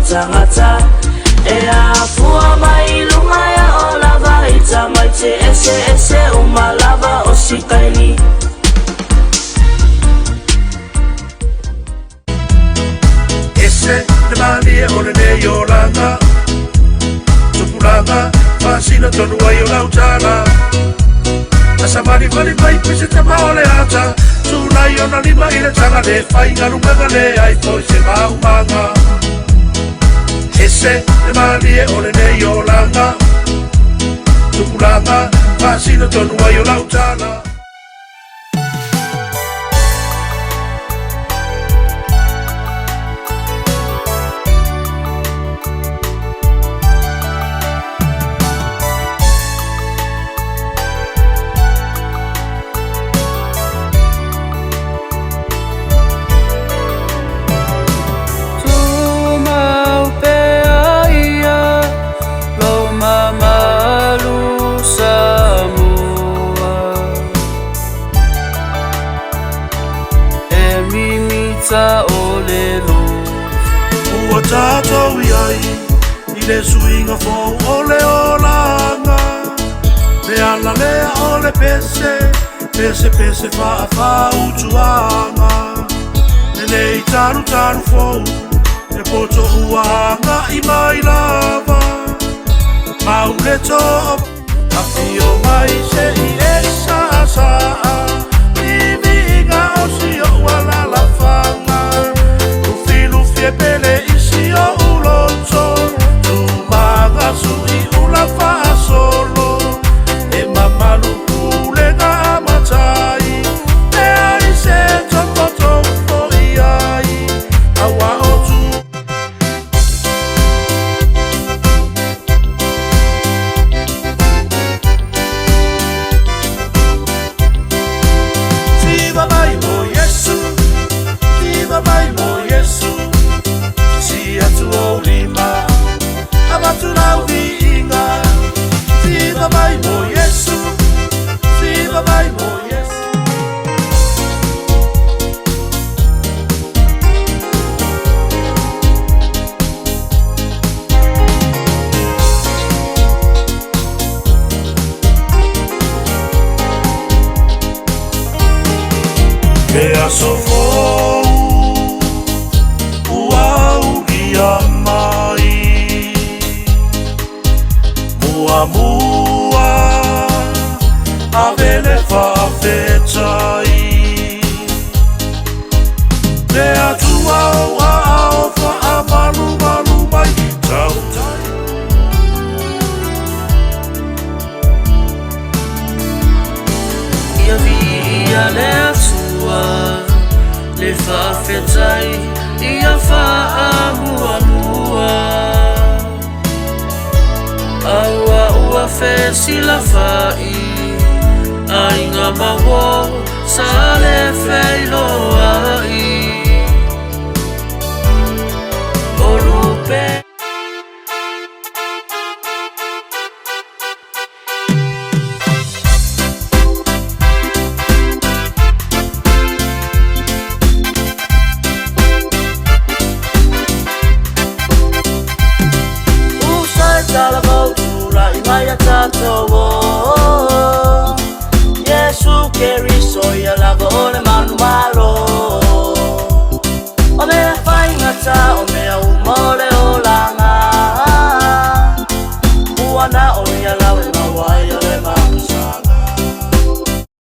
tangata e a fua mai lunga ya o lava i tamai te ese umalava o sikaili. Ese le mani e ole ne Yolanda Tupulanga Fasina tonu ai o lautala Asa mani mai pise te maole ata Sunai o na lima i le tanga le whai ngarunga le ai po se maumanga Ese le mani e ole ne Yolanda Tupulanga Fasina tonu ai o lautala Ua tātou iai I le suinga fōu o le olanga Le ala lea o le pese Pese wha utuanga Le nei taru fōu E poto uanga I mai lava Mau le tō A fio mai se I e saa I vinga o si o wala la whanga Lufi pele isi o ulonso Tu maga sui ula wha solo E mamalu kule ga amatai E ai se toko I ai Awa o tu Viva mai mo Yesu Viva mai mo Yesu Si atu o lima Abatu lau viinga Viva mai mo Yesu Viva mai mo Yesu Que asofou Mua Avele whawhetai Me atua o ao wha malu mai tautai Ia vi ia le atua Le whawhetai Ia wha mua Aua ua fe sila fai Ai ngā mawo sa le whailo ai O lupe Maya tatowo Yesu keriso ya lago ole manu malo Ome a whaingata ome a umole